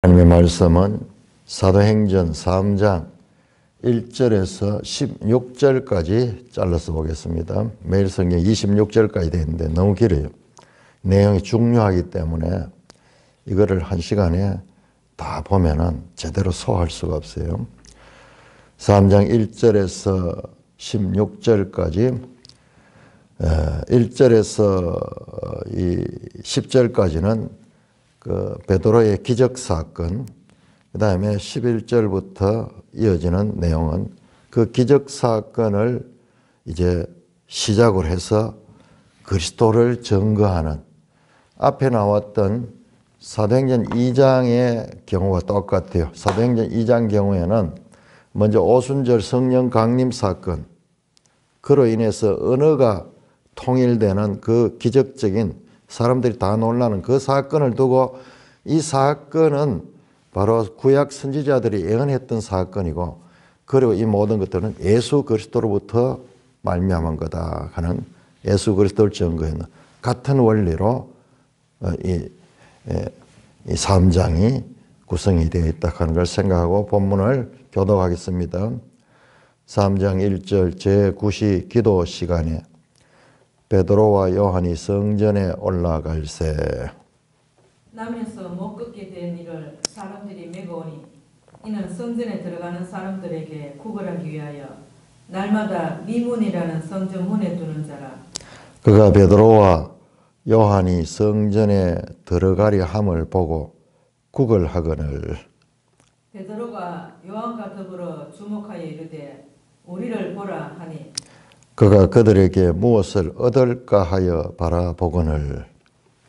하나님의 말씀은 사도행전 3장 1절에서 16절까지 잘라서 보겠습니다. 매일 성경 26절까지 되는데 너무 길어요. 내용이 중요하기 때문에 이거를 한 시간에 다 보면은 제대로 소화할 수가 없어요. 3장 1절에서 16절까지 1절에서 이 10절까지는 그 베드로의 기적 사건, 그 다음에 11절부터 이어지는 내용은 그 기적 사건을 이제 시작으로 해서 그리스도를 증거하는 앞에 나왔던 사도행전 2장의 경우와 똑같아요. 사도행전 2장 경우에는 먼저 오순절 성령 강림 사건, 그로 인해서 언어가 통일되는 그 기적적인 사람들이 다 놀라는 그 사건을 두고 이 사건은 바로 구약 선지자들이 예언했던 사건이고, 그리고 이 모든 것들은 예수 그리스도로부터 말미암은 거다 하는, 예수 그리스도를 증거하는 같은 원리로 이 3장이 구성이 되어 있다 하는 걸 생각하고 본문을 교독하겠습니다. 3장 1절 제9시 기도 시간에 베드로와 요한이 성전에 올라갈새 나면서 못 걷게 된 이를 사람들이 메고오니 이는 성전에 들어가는 사람들에게 구걸하기 위하여 날마다 미문이라는 성전 문에 두는 자라. 그가 베드로와 요한이 성전에 들어가려 함을 보고 구걸하거늘 베드로가 요한과 더불어 주목하여 이르되 우리를 보라 하니 그가 그들에게 무엇을 얻을까 하여 바라보거늘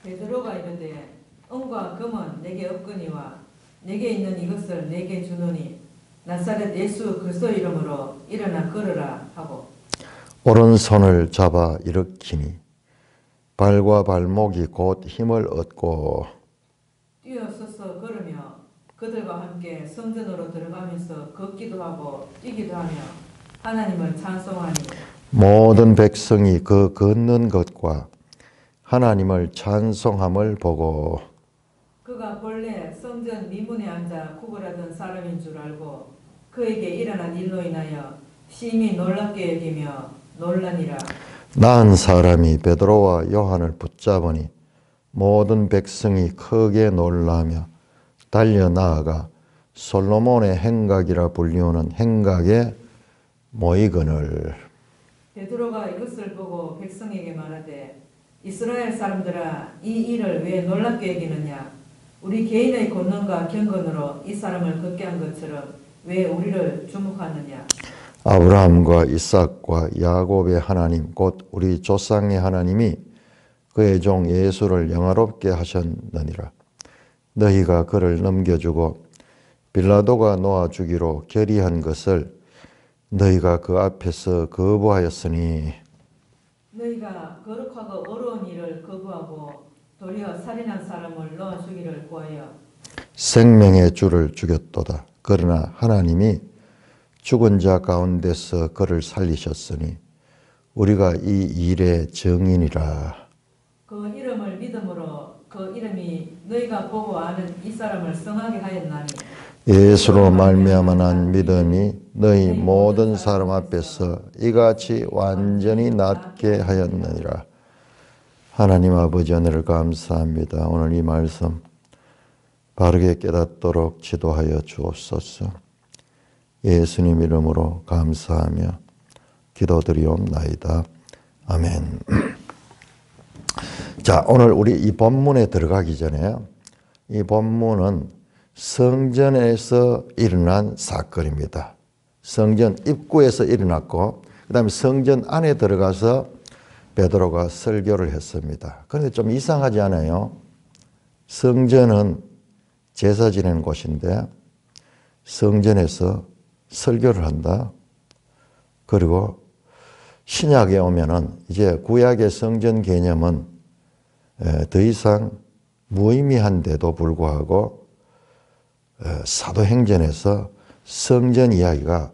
베드로가 이르되 은과 금은 내게 없거니와 내게 있는 이것을 내게 주노니 나사렛 예수 그리스도 이름으로 일어나 걸으라 하고 오른손을 잡아 일으키니 발과 발목이 곧 힘을 얻고 뛰어서서 걸으며 그들과 함께 성전으로 들어가면서 걷기도 하고 뛰기도 하며 하나님을 찬송하니 모든 백성이 그 걷는 것과 하나님을 찬송함을 보고 그가 본래 성전 미문에 앉아 구걸하던 사람인 줄 알고 그에게 일어난 일로 인하여 심히 놀랍게 여기며 놀라니라. 나은 사람이 베드로와 요한을 붙잡으니 모든 백성이 크게 놀라며 달려 나아가 솔로몬의 행각이라 불리우는 행각에 모이거늘 베드로가 이것을 보고 백성에게 말하되 이스라엘 사람들아 이 일을 왜 놀랍게 여기느냐. 우리 개인의 권능과 경건으로 이 사람을 걷게 한 것처럼 왜 우리를 주목하느냐. 아브라함과 이삭과 야곱의 하나님 곧 우리 조상의 하나님이 그의 종 예수를 영화롭게 하셨느니라. 너희가 그를 넘겨주고 빌라도가 놓아주기로 결의한 것을 너희가 그 앞에서 거부하였으니 너희가 거룩하고 어려운 일을 거부하고 도리어 살인한 사람을 놓아주기를 구하여 생명의 주를 죽였도다. 그러나 하나님이 죽은 자 가운데서 그를 살리셨으니 우리가 이 일의 증인이라. 그 이름을 믿음으로 그 이름이 너희가 보고 아는 이 사람을 성하게 하였나니 예수로 말미암아 난 믿음이 너희 모든 사람 앞에서 이같이 완전히 낫게 하였느니라. 하나님 아버지 은혜를 감사합니다. 오늘 이 말씀 바르게 깨닫도록 지도하여 주옵소서. 예수님 이름으로 감사하며 기도드리옵나이다. 아멘. 자, 오늘 우리 이 본문에 들어가기 전에 이 본문은 성전에서 일어난 사건입니다. 성전 입구에서 일어났고 그 다음에 성전 안에 들어가서 베드로가 설교를 했습니다. 그런데 좀 이상하지 않아요? 성전은 제사 지내는 곳인데 성전에서 설교를 한다. 그리고 신약에 오면은 이제 구약의 성전 개념은 더 이상 무의미한데도 불구하고 사도행전에서 성전 이야기가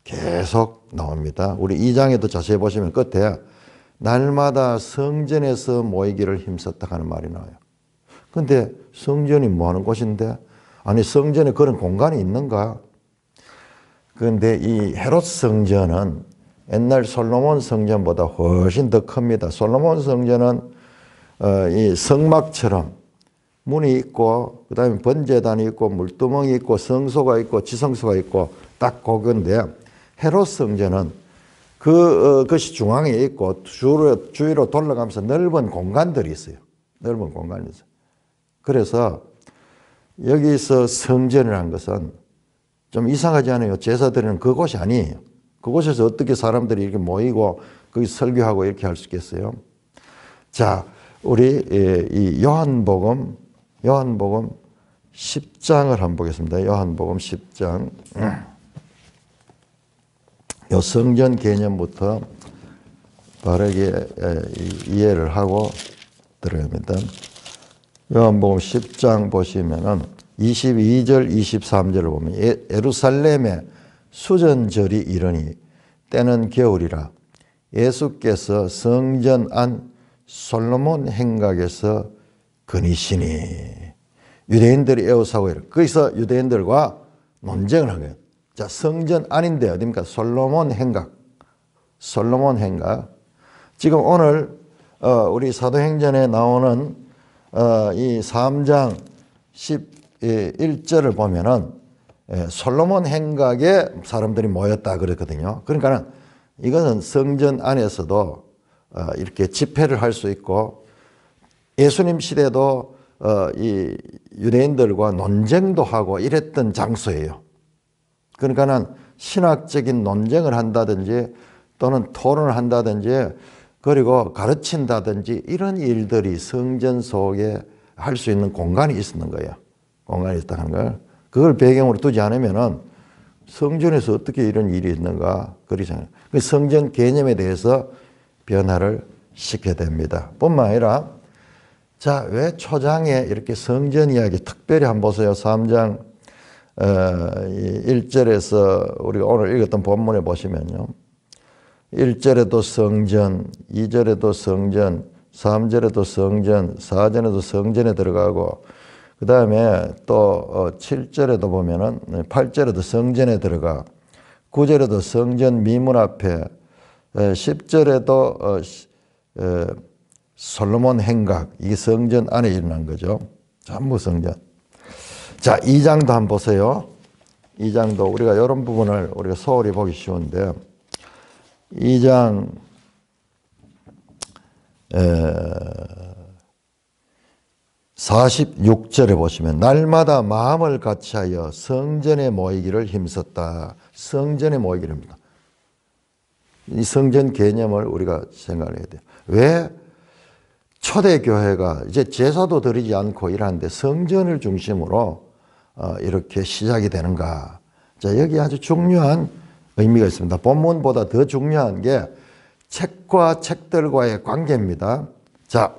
계속 나옵니다. 우리 2장에도 자세히 보시면 끝에 날마다 성전에서 모이기를 힘썼다 하는 말이 나와요. 근데 성전이 뭐 하는 곳인데? 아니 성전에 그런 공간이 있는가? 그런데 이 헤롯 성전은 옛날 솔로몬 성전보다 훨씬 더 큽니다. 솔로몬 성전은 이 성막처럼 문이 있고 그다음에 번제단이 있고 물두멍이 있고 성소가 있고 지성소가 있고 딱 그건데 헤롯 성전은 그것이 중앙에 있고 주위로 돌아가면서 넓은 공간들이 있어요. 넓은 공간이 있어요. 그래서 여기서 성전이라는 것은 좀 이상하지 않아요? 제사 드리는 그곳이 아니에요. 그곳에서 어떻게 사람들이 이렇게 모이고 거기 설교하고 이렇게 할 수 있겠어요? 자, 우리 이 요한복음 10장을 한번 보겠습니다. 요한복음 10장. 요 성전 개념부터 바르게 이해를 하고 들어갑니다. 요한복음 10장 보시면은 22절, 23절을 보면 예루살렘에 수전절이 이르니 때는 겨울이라 예수께서 성전 안 솔로몬 행각에서 거니시니 유대인들이 애워싸고 이래. 거기서 유대인들과 논쟁을 한 거예요. 자, 성전 안인데 어딥니까? 솔로몬 행각. 지금 오늘 우리 사도행전에 나오는 이 3장 11절을 보면은 솔로몬 행각에 사람들이 모였다 그랬거든요. 그러니까 이것은 성전 안에서도 이렇게 집회를 할 수 있고 예수님 시대도 이 유대인들과 논쟁도 하고 이랬던 장소예요. 그러니까는 신학적인 논쟁을 한다든지 또는 토론을 한다든지 그리고 가르친다든지 이런 일들이 성전 속에 할 수 있는 공간이 있었는 거예요. 공간이 있다는 걸. 그걸 배경으로 두지 않으면은 성전에서 어떻게 이런 일이 있는가 그러잖아요. 그 성전 개념에 대해서 변화를 시켜야 됩니다. 뿐만 아니라 자, 왜 초장에 이렇게 성전 이야기 특별히 한번 보세요. 3장 1절에서 우리가 오늘 읽었던 본문에 보시면요. 1절에도 성전, 2절에도 성전, 3절에도 성전, 4절에도 성전에 들어가고 그 다음에 또 7절에도 보면은 8절에도 성전에 들어가 9절에도 성전 미문 앞에 10절에도 솔로몬 행각 이 성전 안에 일어난 거죠. 전부 성전. 자, 2장도 한번 보세요. 2장도 우리가 이런 부분을 우리가 소홀히 보기 쉬운데 2장 46절에 보시면 날마다 마음을 같이하여 성전에 모이기를 힘썼다. 성전에 모이기를 힘썼다. 이 성전 개념을 우리가 생각을 해야 돼요. 왜 초대교회가 이제 제사도 드리지 않고 이러는데 성전을 중심으로 이렇게 시작이 되는가. 자, 여기 아주 중요한 의미가 있습니다. 본문보다 더 중요한 게 책과 책들과의 관계입니다. 자,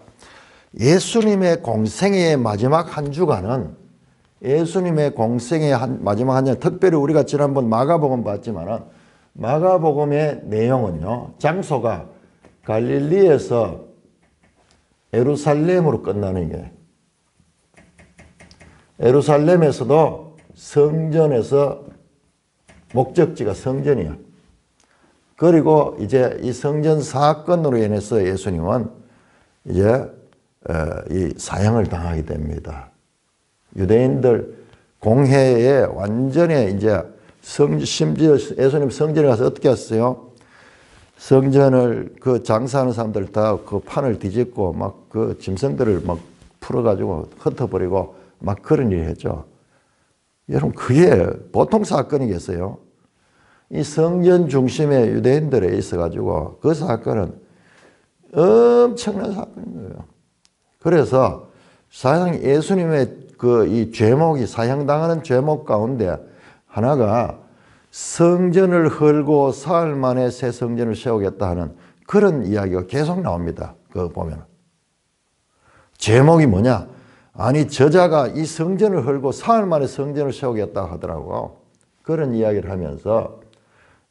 예수님의 공생애의 마지막 한 주간은 예수님의 공생애의 마지막 한 주간, 특별히 우리가 지난번 마가복음 봤지만은 마가복음의 내용은요, 장소가 갈릴리에서 예루살렘으로 끝나는 게 예루살렘에서도 성전에서 목적지가 성전이야. 그리고 이제 이 성전 사건으로 인해서 예수님은 이제 이 사형을 당하게 됩니다. 유대인들 공회에 완전히 이제 심지어 예수님 성전에 가서 어떻게 했어요? 성전을 그 장사하는 사람들 다 그 판을 뒤집고 막 그 짐승들을 막 풀어가지고 흩어버리고 막 그런 일을 했죠. 여러분, 그게 보통 사건이겠어요? 이 성전 중심의 유대인들에 있어가지고 그 사건은 엄청난 사건인 거예요. 그래서 사실 예수님의 그 이 죄목이 사형당하는 죄목 가운데 하나가 성전을 헐고 사흘 만에 새 성전을 세우겠다 하는 그런 이야기가 계속 나옵니다. 그거 보면. 제목이 뭐냐? 아니, 저자가 이 성전을 헐고 사흘 만에 성전을 세우겠다 하더라고. 그런 이야기를 하면서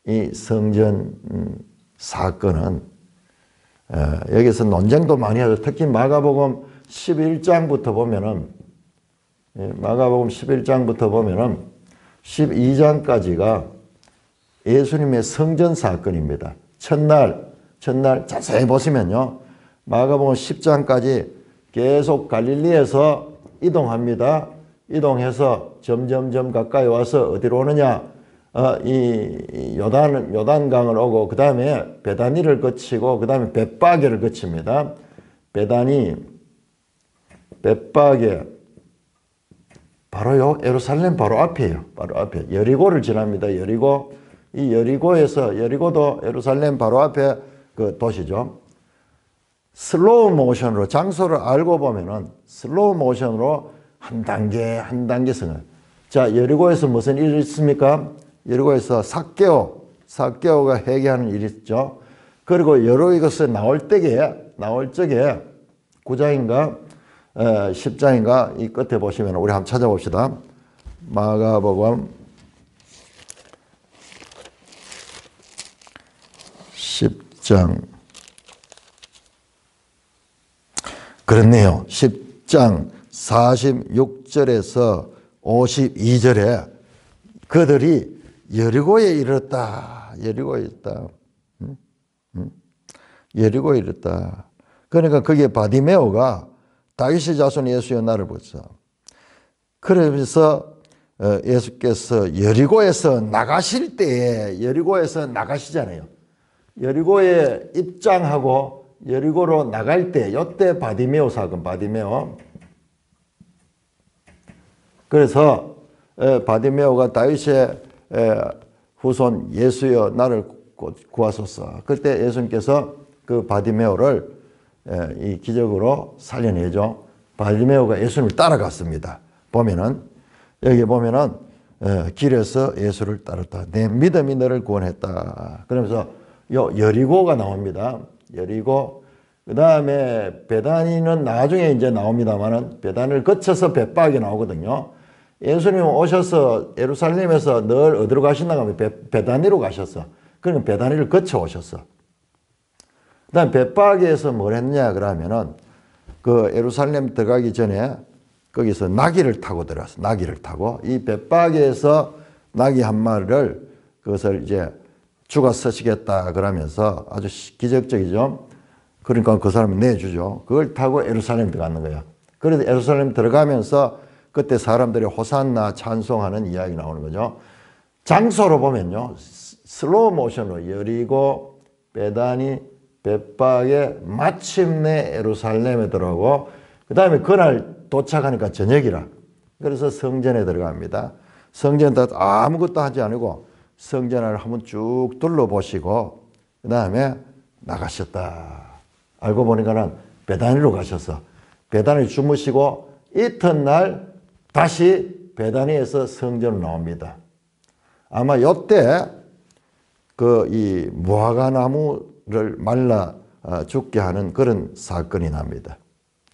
이 성전 사건은 여기서 논쟁도 많이 하죠. 특히 마가복음 11장부터 보면은 마가복음 11장부터 보면은 12장까지가 예수님의 성전 사건입니다. 첫날 자세히 보시면요. 마가복음 10장까지 계속 갈릴리에서 이동합니다. 이동해서 점점점 가까이 와서 어디로 오느냐? 이 요단강을 오고 그 다음에 베다니를 거치고 그 다음에 벳바게를 거칩니다. 베다니, 벳바게 바로요 예루살렘 바로 앞이에요. 바로 앞에 여리고를 지납니다. 여리고 이 여리고도 예루살렘 바로 앞에 그 도시죠. 슬로우 모션으로 장소를 알고 보면은 슬로우 모션으로 한 단계 성을. 자, 여리고에서 무슨 일이 있습니까? 여리고에서 삭개오가 회개하는 일이 있죠. 그리고 여리고에서 나올 적에 9장인가 10장인가 이 끝에 보시면 우리 한번 찾아봅시다. 마가복음 10장 그렇네요. 10장 46절에서 52절에 그들이 여리고에 이르렀다. 여리고에 이르렀다. 그러니까 거기에 바디메오가 다윗의 자손 예수여 나를 보소서. 그러면서 예수께서 여리고에서 나가실 때에 여리고에서 나가시잖아요. 여리고에 입장하고 여리고로 나갈 때 이때 바디메오 사건 바디메오. 그래서 바디메오가 다윗의 후손 예수여 나를 구하소서. 그때 예수님께서 그 바디메오를 이 기적으로 살려내죠. 바디메오가 예수님을 따라갔습니다. 여기 보면은 길에서 예수를 따랐다. 내 믿음이 너를 구원했다. 그러면서 여리고가 나옵니다. 여리고 그 다음에 베다니는 나중에 이제 나옵니다만은 베다니를 거쳐서 벳바게 나오거든요. 예수님 오셔서 예루살렘에서 늘 어디로 가신다고 하면 베다니로 가셨어. 그러니까 베다니를 거쳐 오셨어. 그 다음 벳바게에서 뭘 했냐 그러면은 그 예루살렘 들어가기 전에 거기서 나귀를 타고 들어갔어. 나귀를 타고 이 벳바게에서 나귀 한 마리를 그것을 이제 주가 쓰시겠다 그러면서 아주 기적적이죠. 그러니까 그 사람이 내주죠. 그걸 타고 예루살렘 들어가는 거예요. 그래서 예루살렘 들어가면서 그때 사람들이 호산나 찬송하는 이야기 나오는 거죠. 장소로 보면요. 슬로우 모션으로 여리고 베다니 벳바게 마침내 예루살렘에 들어오고 그 다음에 그날 도착하니까 저녁이라. 그래서 성전에 들어갑니다. 성전에 아무것도 하지 않고 성전을 한번 쭉 둘러보시고 그 다음에 나가셨다. 알고 보니까는 베다니로 가셨어. 베다니 주무시고 이튿날 다시 베다니에서 성전으로 나옵니다. 아마 이때 이 무화과 나무를 말라 죽게 하는 그런 사건이 납니다.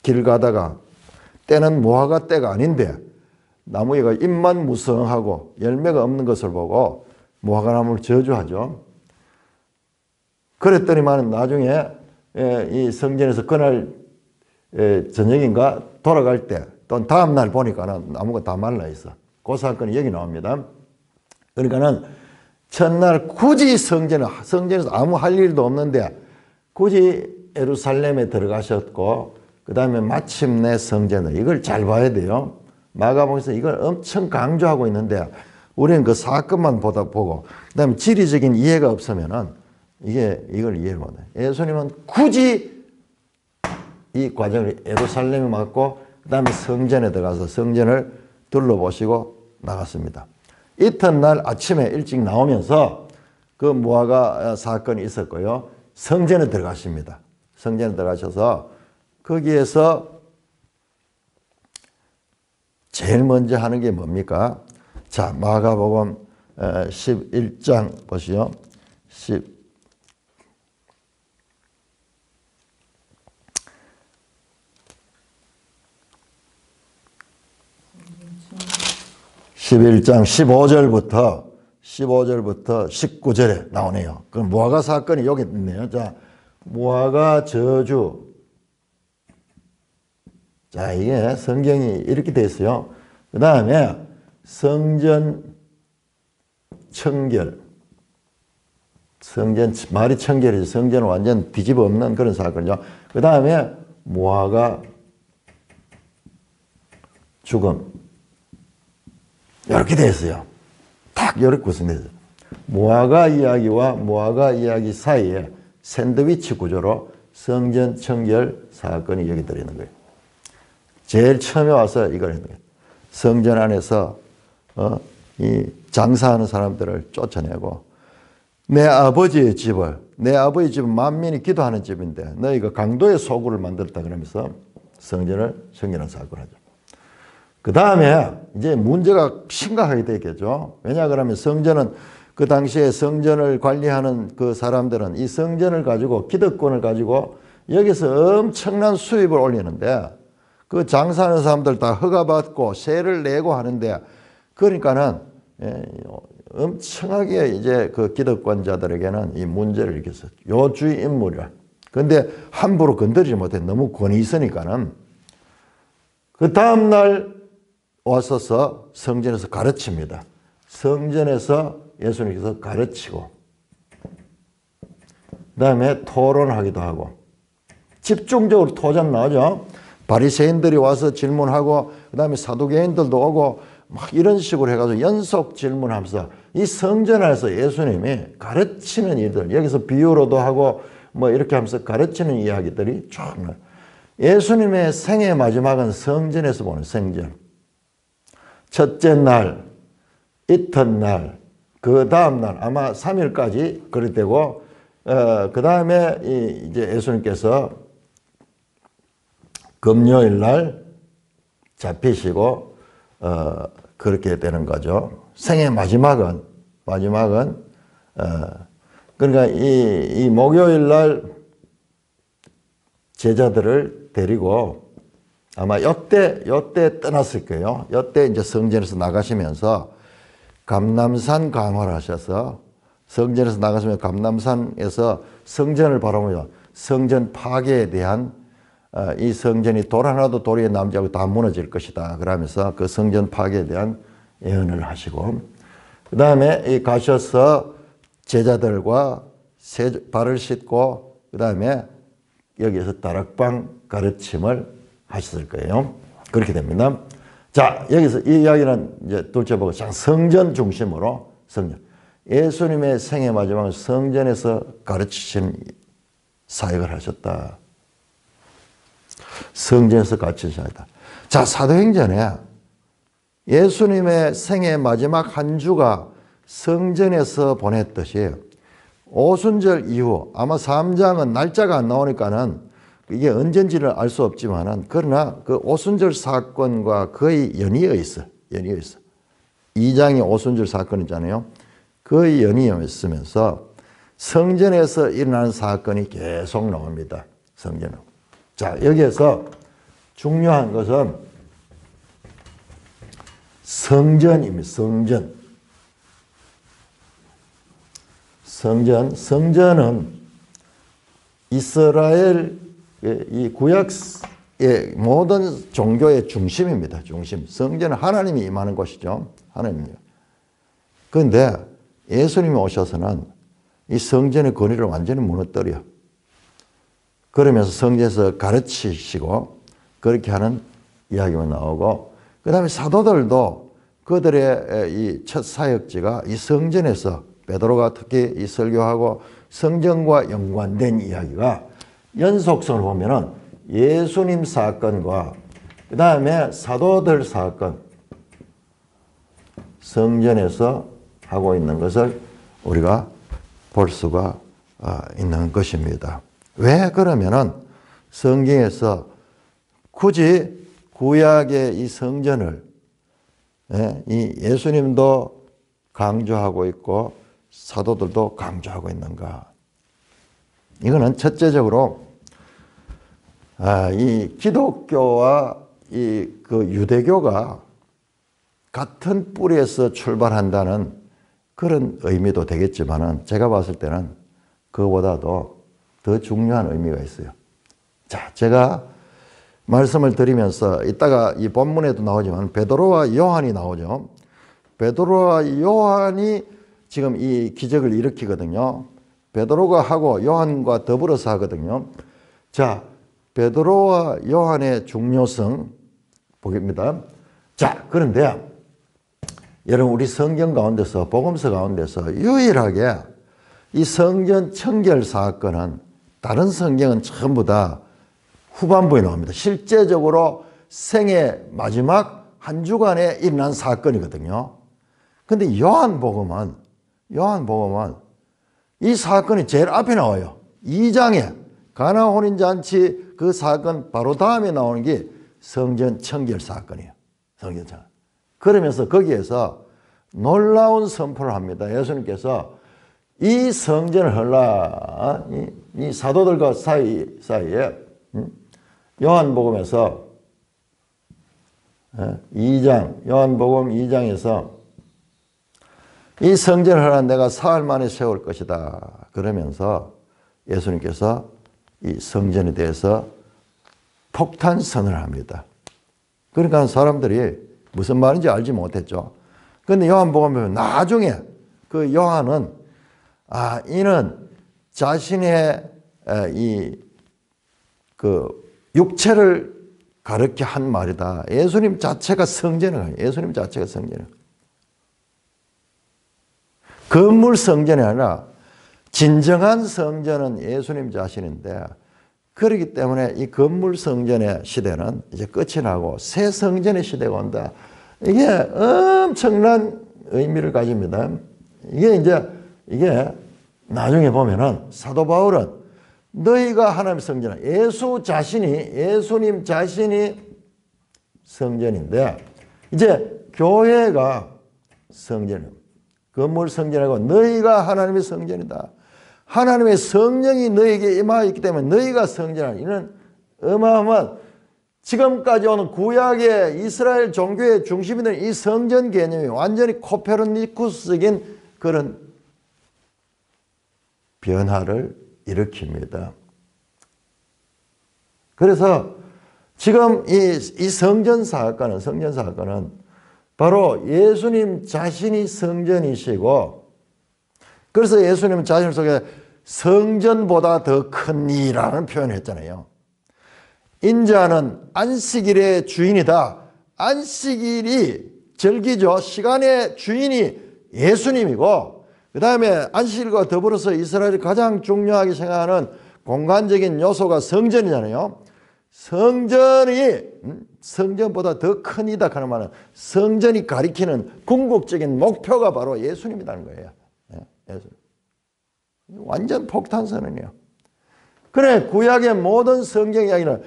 길 가다가 때는 무화과 때가 아닌데 나무가 잎만 무성하고 열매가 없는 것을 보고 무화과 나무를 저주하죠. 그랬더니만 나중에 이 성전에서 그날 저녁인가 돌아갈 때 또 다음 날 보니까는 나무가 다 말라 있어. 그 사건이 여기 나옵니다. 그러니까는 첫날 굳이 성전에서 아무 할 일도 없는데 굳이 예루살렘에 들어가셨고 그 다음에 마침내 성전을 이걸 잘 봐야 돼요. 마가복음에서 이걸 엄청 강조하고 있는데 우리는 그 사건만 보고 그 다음에 지리적인 이해가 없으면은 이걸 이해를 못해. 예수님은 굳이 이 과정을 예루살렘에 맞고 그 다음에 성전에 들어가서 성전을 둘러보시고 나갔습니다. 이튿날 아침에 일찍 나오면서 그 무화과 사건이 있었고요. 성전에 들어가십니다. 성전에 들어가셔서 거기에서 제일 먼저 하는 게 뭡니까? 자, 마가복음 11장 보시죠. 11장 15절부터 19절에 나오네요. 그 무화과 사건이 여기 있네요. 자, 무화과 저주. 자, 이게 성경이 이렇게 되어 있어요. 그 다음에 성전 청결. 성전, 말이 청결이지 성전은 완전 뒤집어 엎는 그런 사건이죠. 그 다음에 모아가 죽음. 이렇게 되어 있어요. 딱 이렇게 구성되어 있어요. 모아가 이야기와 모아가 이야기 사이에 샌드위치 구조로 성전 청결 사건이 여기 들어있는 거예요. 제일 처음에 와서 이걸 했는 거예요. 성전 안에서 이 장사하는 사람들을 쫓아내고 내 아버지의 집은 만민이 기도하는 집인데 너희가 강도의 소굴을 만들었다 그러면서 성전을 청결한 사건을 하죠. 그 다음에 이제 문제가 심각하게 되겠죠. 왜냐 그러면 성전은 그 당시에 성전을 관리하는 그 사람들은 이 성전을 가지고 기득권을 가지고 여기서 엄청난 수입을 올리는데 그 장사하는 사람들 다 허가받고 세를 내고 하는데 그러니까는 엄청나게 이제 그 기득권자들에게는 이 문제를 일으켰어요. 요주의 인물이라. 근데 함부로 건드리지 못해. 너무 권위 있으니까는. 그 다음날 와서서 성전에서 가르칩니다. 성전에서 예수님께서 가르치고 그 다음에 토론하기도 하고 집중적으로 토전 나오죠. 바리새인들이 와서 질문하고 그 다음에 사두개인들도 오고 막 이런 식으로 해가지고 연속 질문하면서 이 성전 안에서 예수님이 가르치는 일들 여기서 비유로도 하고 뭐 이렇게 하면서 가르치는 이야기들이 쭉 나와요. 예수님의 생애 마지막은 성전에서 보는 성전. 첫째 날, 이튿날, 그 다음날 아마 3일까지 그렇게 되고 그 다음에 이제 예수님께서 금요일 날 잡히시고 그렇게 되는 거죠. 생애 마지막은 그러니까 이 목요일 날 제자들을 데리고 아마 요때 떠났을 거예요. 요때 이제 성전에서 나가시면서 감람산 강화를 하셔서 성전에서 나가시면 감람산에서 성전을 바라보며 성전 파괴에 대한 이 성전이 돌 하나도 돌 위에 남지 않고 다 무너질 것이다. 그러면서 그 성전 파괴에 대한 예언을 하시고 그 다음에 가셔서 제자들과 발을 씻고 그 다음에 여기에서 다락방 가르침을 하셨을 거예요. 그렇게 됩니다. 자, 여기서 이 이야기는 이제 둘째 보고 성전 중심으로 성전. 예수님의 생애 마지막은 성전에서 가르치신 사역을 하셨다. 성전에서 가르치신 사역이다. 자, 사도행전에 예수님의 생애 마지막 한 주가 성전에서 보냈듯이 오순절 이후 아마 3장은 날짜가 안 나오니까는 이게 언젠지를 알 수 없지만은 그러나 그 오순절 사건과 거의 연이어 있어. 2장이 오순절 사건이잖아요. 거의 연이어 있으면서 성전에서 일어나는 사건이 계속 나옵니다. 성전은. 자, 여기에서 중요한 것은 성전입니다. 성전은 이스라엘 이 구약의 모든 종교의 중심입니다. 중심. 성전은 하나님이 임하는 곳이죠. 하나님이요. 그런데 예수님이 오셔서는 이 성전의 권위를 완전히 무너뜨려. 그러면서 성전에서 가르치시고 그렇게 하는 이야기만 나오고 그 다음에 사도들도 그들의 이 첫 사역지가 이 성전에서 베드로가 특히 이 설교하고 성전과 연관된 이야기가 연속성을 보면은 예수님 사건과 그 다음에 사도들 사건 성전에서 하고 있는 것을 우리가 볼 수가 있는 것입니다. 왜 그러면은 성경에서 굳이 구약의 이 성전을 이 예수님도 강조하고 있고 사도들도 강조하고 있는가? 이거는 첫째적으로 이 기독교와 이 그 유대교가 같은 뿌리에서 출발한다는 그런 의미도 되겠지만은 제가 봤을 때는 그거보다도 더 중요한 의미가 있어요. 자, 제가 말씀을 드리면서 이따가 이 본문에도 나오지만 베드로와 요한이 나오죠. 베드로와 요한이 지금 이 기적을 일으키거든요. 베드로가 하고 요한과 더불어서 하거든요. 자, 베드로와 요한의 중요성 보겠습니다. 자, 그런데 여러분 우리 성경 가운데서 복음서 가운데서 유일하게 이 성전 청결 사건은 다른 성경은 전부 다 후반부에 나옵니다. 실제적으로 생애 마지막 한 주간에 일어난 사건이거든요. 근데 요한복음은 이 사건이 제일 앞에 나와요. 2장에 가나 혼인잔치 그 사건 바로 다음에 나오는 게 성전 청결 사건이에요. 성전 청결. 그러면서 거기에서 놀라운 선포를 합니다. 예수님께서 이 성전을 이 사도들과 사이에 요한복음에서 2장, 요한복음 2장에서 이 성전을 내가 사흘 만에 세울 것이다. 그러면서 예수님께서 이 성전에 대해서 폭탄 선언을 합니다. 그러니까 사람들이 무슨 말인지 알지 못했죠. 그런데 요한복음에 나중에 그 요한은 이는 자신의 그 육체를 가르쳐 한 말이다. 예수님 자체가 성전이에요. 예수님 자체가 성전이에요. 건물 성전이 아니라 진정한 성전은 예수님 자신인데, 그렇기 때문에 이 건물 성전의 시대는 이제 끝이 나고 새 성전의 시대가 온다. 이게 엄청난 의미를 가집니다. 이게 나중에 보면은 사도 바울은 너희가 하나님의 성전, 예수님 자신이 성전인데, 이제 교회가 성전입니다. 건물 성전이고 너희가 하나님의 성전이다. 하나님의 성령이 너희에게 임하였기 때문에 너희가 성전이다. 이는 어마어마한 지금까지 오는 구약의 이스라엘 종교의 중심이 된 이 성전 개념이 완전히 코페르니쿠스적인 그런 변화를 일으킵니다. 그래서 지금 이 성전 사건은 바로 예수님 자신이 성전이시고, 그래서 예수님 자신 속에 성전보다 더 큰 이라는 표현을 했잖아요. 인자는 안식일의 주인이다. 안식일이 절기죠. 시간의 주인이 예수님이고, 그 다음에 안식일과 더불어서 이스라엘이 가장 중요하게 생각하는 공간적인 요소가 성전이잖아요. 성전보다 더 큰 이다 하는 말은 성전이 가리키는 궁극적인 목표가 바로 예수님이라는 거예요. 예수님. 완전 폭탄 선언이에요. 그래, 구약의 모든 성경 이야기는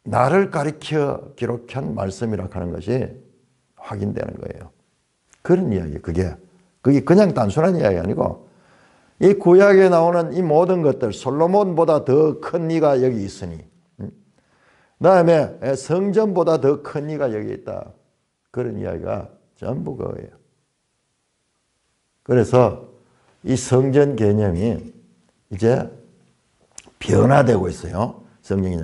나를 가리켜 기록한 말씀이라고 하는 것이 확인되는 거예요. 그런 이야기, 그게 그냥 단순한 이야기 아니고, 이 구약에 나오는 이 모든 것들, 솔로몬보다 더 큰 이가 여기 있으니, 그 다음에 성전보다 더 큰 이가 여기 있다. 그런 이야기가 전부 그거예요. 그래서 이 성전 개념이 이제 변화되고 있어요. 성경이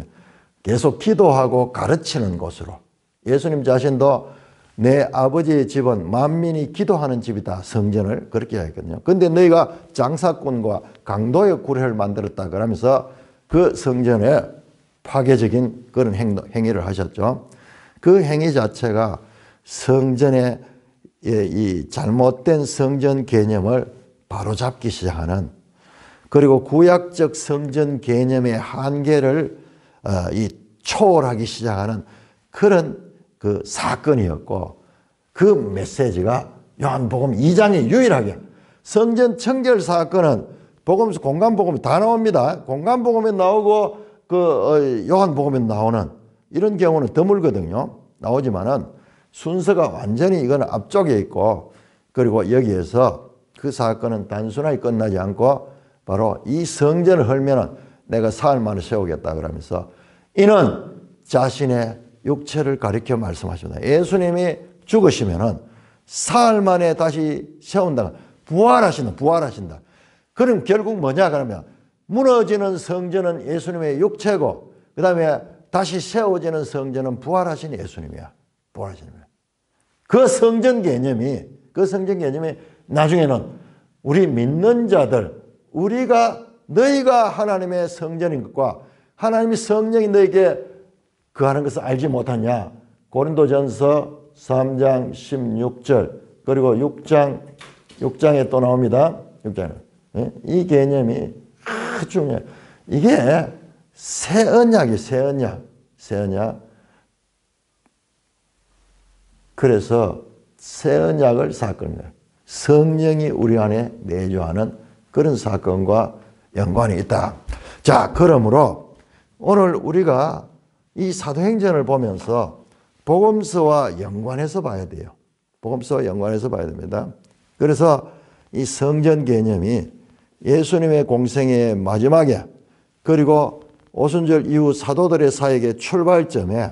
계속 기도하고 가르치는 곳으로. 예수님 자신도 내 아버지의 집은 만민이 기도하는 집이다. 성전을 그렇게 하거든요. 그런데 너희가 장사꾼과 강도의 구례를 만들었다. 그러면서 그 성전에 파괴적인 그런 행위를 하셨죠. 그 행위 자체가 성전의 이 잘못된 성전 개념을 바로잡기 시작하는, 그리고 구약적 성전 개념의 한계를 초월하기 시작하는 그런 그 사건이었고, 그 메시지가 요한복음 2장에 유일하게, 성전 청결 사건은 복음서 공간복음이 다 나옵니다. 공간복음에 나오고 그 요한복음에 나오는 이런 경우는 드물거든요. 나오지만은 순서가 완전히 이건 앞쪽에 있고, 그리고 여기에서 그 사건은 단순하게 끝나지 않고 바로 이 성전을 헐면은 내가 사흘 만에 세우겠다 그러면서 이는 자신의 육체를 가리켜 말씀하십니다. 예수님이 죽으시면은 사흘 만에 다시 세운다. 부활하신다. 그럼 결국 뭐냐 그러면 무너지는 성전은 예수님의 육체고, 그 다음에 다시 세워지는 성전은 부활하신 예수님이야. 부활하신 예수님. 그 성전 개념이 나중에는 우리 믿는 자들, 너희가 하나님의 성전인 것과 하나님의 성령이 너에게 거하는 것을 알지 못하냐. 고린도전서 3장 16절 그리고 6장에 또 나옵니다. 6장에. 이 개념이 아주 중요해요. 이게 새 언약이에요. 새 언약. 그래서 새 언약을 사건이에요. 성령이 우리 안에 내주하는 그런 사건과 연관이 있다. 자, 그러므로 오늘 우리가 이 사도행전을 보면서 복음서와 연관해서 봐야 돼요. 복음서와 연관해서 봐야 됩니다. 그래서 이 성전 개념이 예수님의 공생의 마지막에 그리고 오순절 이후 사도들의 사역의 출발점에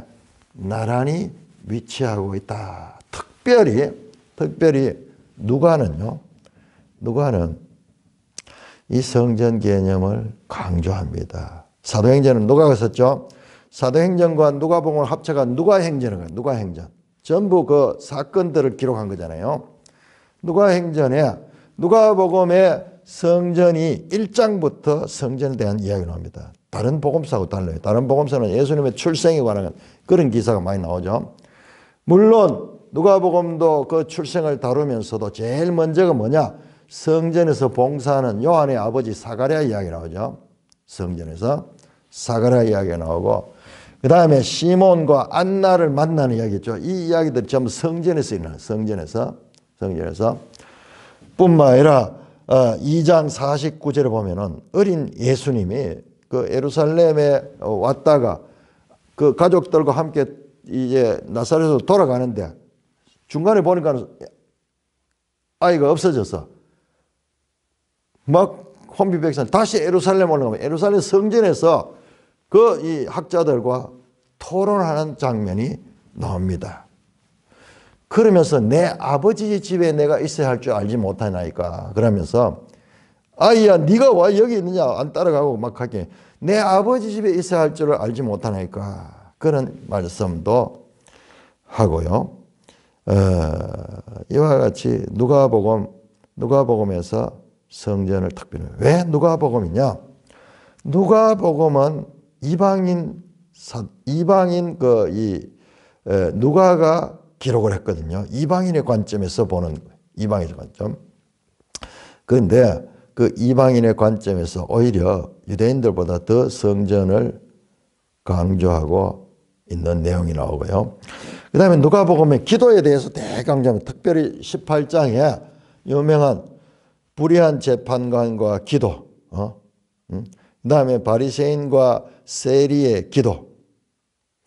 나란히 위치하고 있다. 특별히 누가는 이 성전 개념을 강조합니다. 사도행전은 누가가 썼죠. 사도행전과 누가복음을 합쳐간 누가행전인 거예요. 누가행전. 전부 그 사건들을 기록한 거잖아요. 누가행전에 누가복음의 성전이 1장부터 성전에 대한 이야기를 합니다. 다른 복음서하고 달라요. 다른 복음서는 예수님의 출생에 관한 그런 기사가 많이 나오죠. 물론 누가복음도 그 출생을 다루면서도 제일 먼저가 뭐냐? 성전에서 봉사하는 요한의 아버지 사가랴 이야기 나오죠. 성전에서 사가랴 이야기가 나오고 그 다음에 시몬과 안나를 만나는 이야기죠. 이 이야기들이 전부 성전에서 일어나요. 성전에서 뿐만 아니라 2장 49절에 보면은 어린 예수님이 그 예루살렘에 왔다가 그 가족들과 함께 이제 나사렛으로 돌아가는데 중간에 보니까 아이가 없어져서 막 혼비백산 다시 예루살렘 올라가면 예루살렘 성전에서 그 이 학자들과 토론하는 장면이 나옵니다. 그러면서 내 아버지 집에 내가 있어야 할 줄 알지 못하나이까. 그러면서 아이야 네가 와 여기 있느냐 안 따라가고 막 하게 내 아버지 집에 있어야 할 줄을 알지 못하나이까. 그런 말씀도 하고요. 이와 같이 누가복음에서 성전을 특별히 왜 누가복음이냐? 누가복음은 이방인 누가가 기록을 했거든요. 이방인의 관점에서 보는 거예요. 이방인의 관점. 그런데 그 이방인의 관점에서 오히려 유대인들보다 더 성전을 강조하고 있는 내용이 나오고요. 그 다음에 누가복음의 기도에 대해서 대강조합니다. 특별히 18장에 유명한 불의한 재판관과 기도, 그 다음에 바리새인과 세리의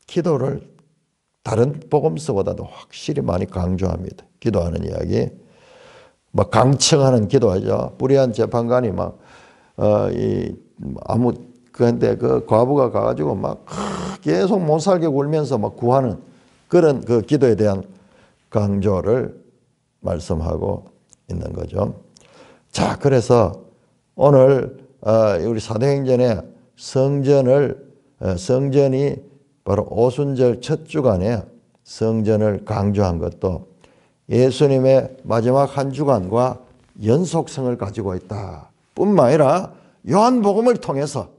기도를 다른 복음서보다도 확실히 많이 강조합니다. 기도하는 이야기. 막 강청하는 기도하죠. 불의한 재판관이 그런데 그 과부가 가가지고 막 계속 못 살게 울면서 막 구하는 그런 그 기도에 대한 강조를 말씀하고 있는 거죠. 자, 그래서 오늘 우리 사도행전에 성전이 바로 오순절 첫 주간에 성전을 강조한 것도 예수님의 마지막 한 주간과 연속성을 가지고 있다. 뿐만 아니라 요한복음을 통해서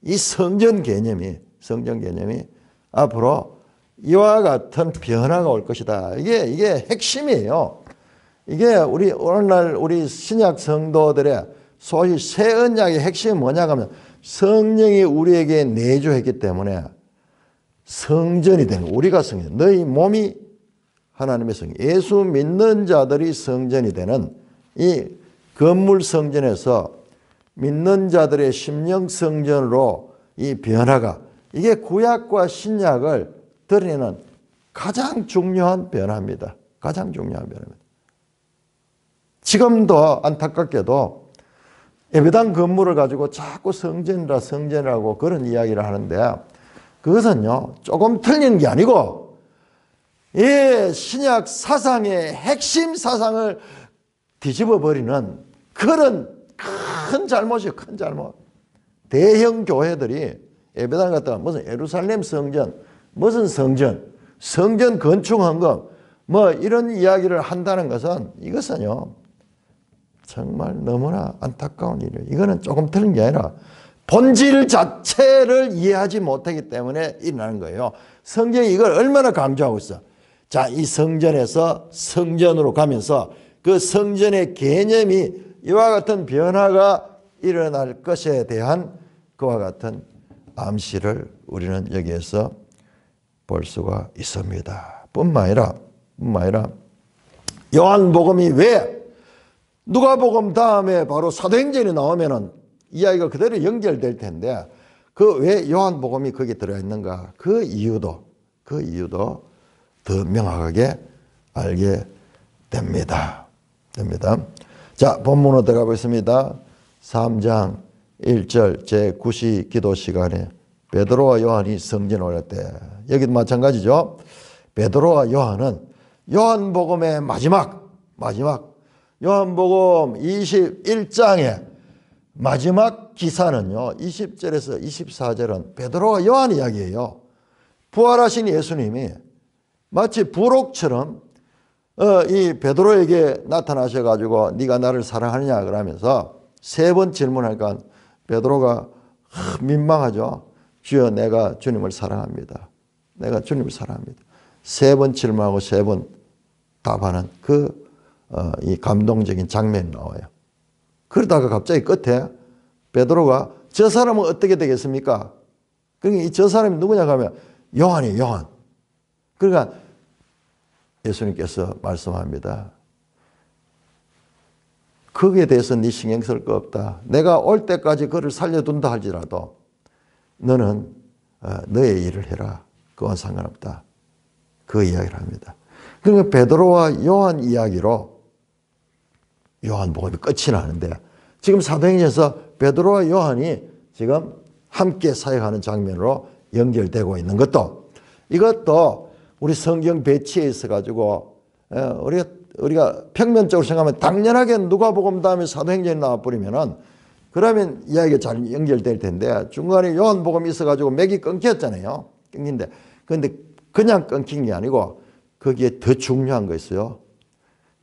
이 성전 개념이 앞으로 이와 같은 변화가 올 것이다. 이게 핵심이에요. 이게 오늘날 우리 신약 성도들의 소위 새 언약의 핵심이 뭐냐 하면 성령이 우리에게 내주했기 때문에 성전이 되는 거예요. 우리가 성전. 너희 몸이 하나님의 성전. 예수 믿는 자들이 성전이 되는 이 건물 성전에서 믿는 자들의 심령 성전으로 이 변화가 이게 구약과 신약을 드러내는 가장 중요한 변화입니다. 가장 중요한 변화입니다. 지금도 안타깝게도 예배당 건물을 가지고 자꾸 성전이라고 그런 이야기를 하는데 그것은요 조금 틀린 게 아니고 이 신약 사상의 핵심 사상을 뒤집어 버리는 그런 큰 잘못이에요. 큰 잘못. 대형 교회들이 예배당 갔다가 무슨 예루살렘 성전, 무슨 성전 건축한 거, 뭐 이런 이야기를 한다는 것은 이것은요, 정말 너무나 안타까운 일이에요. 이거는 조금 틀린 게 아니라 본질 자체를 이해하지 못하기 때문에 일어나는 거예요. 성경이 이걸 얼마나 강조하고 있어. 자, 이 성전에서 성전으로 가면서 그 성전의 개념이 이와 같은 변화가 일어날 것에 대한 그와 같은 암시를 우리는 여기에서 볼 수가 있습니다. 뿐만 아니라 요한복음이 왜 누가복음 다음에 바로 사도행전이 나오면은 이야기가 그대로 연결될 텐데 그 왜 요한복음이 거기에 들어있는가 그 이유도 더 명확하게 알게 됩니다. 자, 본문으로 들어가 보겠습니다. 3장 1절 제9시 기도 시간에 베드로와 요한이 성전에 올랐을 때 여기도 마찬가지죠. 베드로와 요한은 요한복음의 마지막 요한복음 21장의 마지막 기사는요. 20절에서 24절은 베드로와 요한 이야기예요. 부활하신 예수님이 마치 부록처럼 이 베드로에게 나타나셔가지고 네가 나를 사랑하느냐 그러면서 3번 질문하니까 베드로가 민망하죠. 주여 내가 주님을 사랑합니다. 내가 주님을 사랑합니다. 3번 질문하고 3번 답하는 이 감동적인 장면이 나와요. 그러다가 갑자기 끝에 베드로가 저 사람은 어떻게 되겠습니까? 그러니까 저 사람이 누구냐 하면 요한이에요. 요한. 그러니까 예수님께서 말씀합니다. 거기에 대해서 네 신경 쓸 거 없다. 내가 올 때까지 그를 살려둔다 할지라도 너는 너의 일을 해라. 그건 상관없다. 그 이야기를 합니다. 그러니까 베드로와 요한 이야기로 요한복음이 끝이 나는데 지금 사도행전에서 베드로와 요한이 지금 함께 사역하는 장면으로 연결되고 있는 것도 이것도 우리 성경 배치에 있어 가지고 우리가 평면적으로 생각하면 당연하게 누가복음 다음에 사도행전이 나와버리면은 그러면 이야기가 잘 연결될 텐데 중간에 요한복음이 있어 가지고 맥이 끊겼잖아요. 끊긴데 그런데 그냥 끊긴 게 아니고 거기에 더 중요한 거 있어요.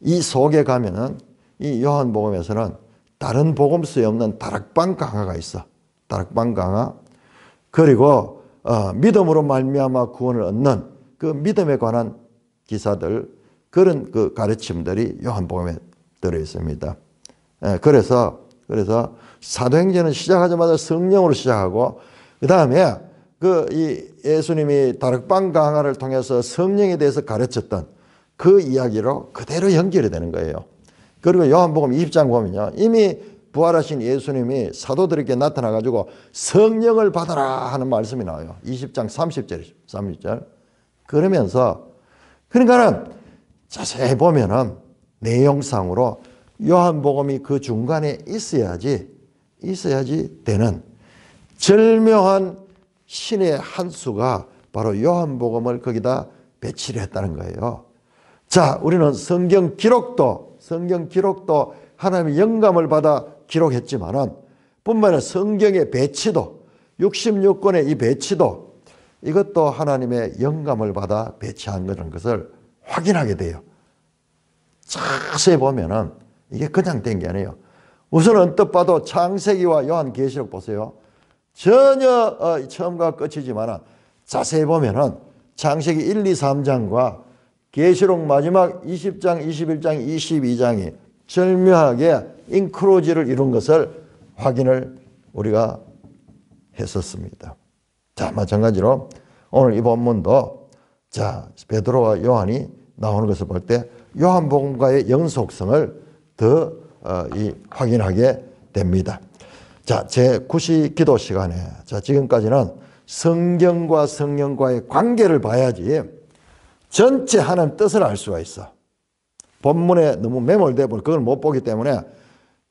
이 속에 가면은 이 요한복음에서는 다른 복음서에 없는 다락방 강화가 있어. 다락방 강화. 그리고 믿음으로 말미암아 구원을 얻는 그 믿음에 관한 기사들 그런 그 가르침들이 요한복음에 들어 있습니다. 그래서 사도행전은 시작하자마자 성령으로 시작하고 그 다음에 이 예수님이 다락방 강화를 통해서 성령에 대해서 가르쳤던 그 이야기로 그대로 연결이 되는 거예요. 그리고 요한복음 20장 보면요. 이미 부활하신 예수님이 사도들에게 나타나가지고 성령을 받아라 하는 말씀이 나와요. 20장 30절. 그러면서, 그러니까는 자세히 보면은 내용상으로 요한복음이 그 중간에 있어야지 되는 절묘한 신의 한 수가 바로 요한복음을 거기다 배치를 했다는 거예요. 자, 우리는 성경 기록도 하나님의 영감을 받아 기록했지만은 뿐만 아니라 성경의 배치도 66권의 이 배치도 이것도 하나님의 영감을 받아 배치한 것을 확인하게 돼요. 자세히 보면은 이게 그냥 된 게 아니에요. 우선 언뜻 봐도 창세기와 요한계시록 보세요. 전혀 처음과 끝이지만 자세히 보면은 창세기 1, 2, 3장과 계시록 마지막 20장, 21장, 22장이 절묘하게 인크로지를 이룬 것을 확인을 우리가 했었습니다. 자, 마찬가지로 오늘 이 본문도 자, 베드로와 요한이 나오는 것을 볼 때 요한복음과의 연속성을 더 확인하게 됩니다. 자, 제9시 기도 시간에 자, 지금까지는 성경과 성령과의 관계를 봐야지 전체 하나님 뜻을 알 수가 있어. 본문에 너무 매몰되어 버리고 그걸 못 보기 때문에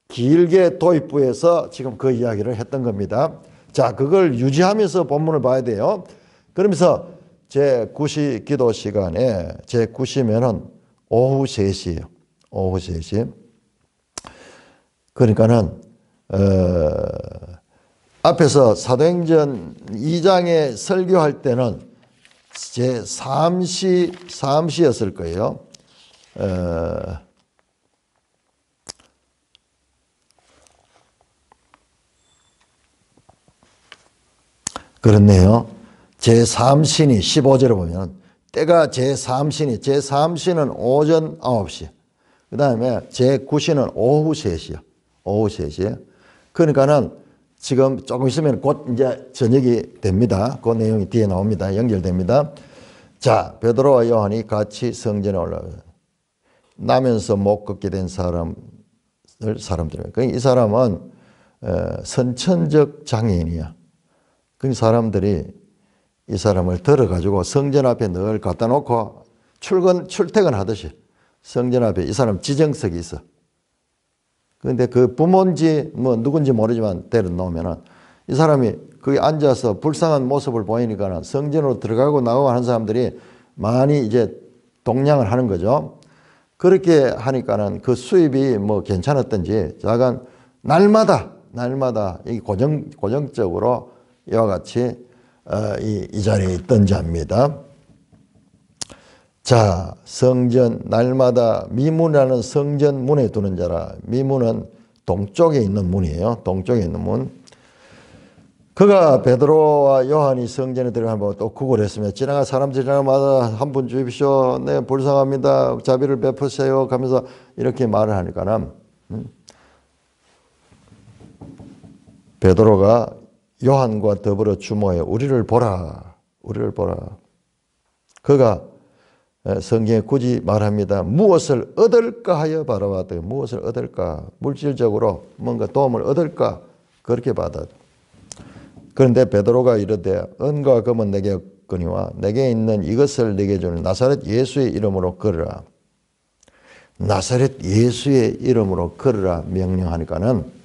길게 도입부에서 지금 그 이야기를 했던 겁니다. 자, 그걸 유지하면서 본문을 봐야 돼요. 그러면서 제9시 기도 시간에 제9시면은 오후 3시예요. 오후 3시. 그러니까는 앞에서 사도행전 2장에 설교할 때는 제 3시였을 거예요. 그렇네요. 제3신이 15절에 보면 때가 제3신은 오전 9시. 그 다음에 제9신은 오후 3시요. 오후 3시에. 그러니까는 지금 조금 있으면 곧 이제 저녁이 됩니다. 그 내용이 뒤에 나옵니다. 연결됩니다. 자, 베드로와 요한이 같이 성전에 올라가요. 나면서 못 걷게 된 사람들이에요. 이 사람은 선천적 장애인이야. 그 사람들이 이 사람을 들어가지고 성전 앞에 늘 갖다 놓고 출퇴근하듯이 성전 앞에 이 사람 지정석이 있어. 그런데 그 부모인지 뭐 누군지 모르지만 데려 놓으면은 이 사람이 거기 앉아서 불쌍한 모습을 보이니까 성전으로 들어가고 나가고 하는 사람들이 많이 이제 동냥을 하는 거죠. 그렇게 하니까는 그 수입이 뭐 괜찮았던지 약간 날마다 이 고정적으로 이와 같이 이 자리에 있던 자입니다. 자, 성전 날마다 미문이라는 성전 문에 두는 자라. 미문은 동쪽에 있는 문이에요. 동쪽에 있는 문. 그가 베드로와 요한이 성전에 들어가면 또 구걸했으며 지나가 사람들 지나가마다 한 분 주십시오. 네, 불쌍합니다. 자비를 베푸세요. 하면서 이렇게 말을 하니까는 베드로가 요한과 더불어 주모해 우리를 보라. 그가 성경에 굳이 말합니다. 무엇을 얻을까 하여 바라봤더니 무엇을 얻을까? 물질적으로 뭔가 도움을 얻을까? 그렇게 받아. 그런데 베드로가 이르되 은과 금은 내게 없거니와 내게 있는 이것을 내게 주는 나사렛 예수의 이름으로 걸으라. 나사렛 예수의 이름으로 걸으라 명령하니까는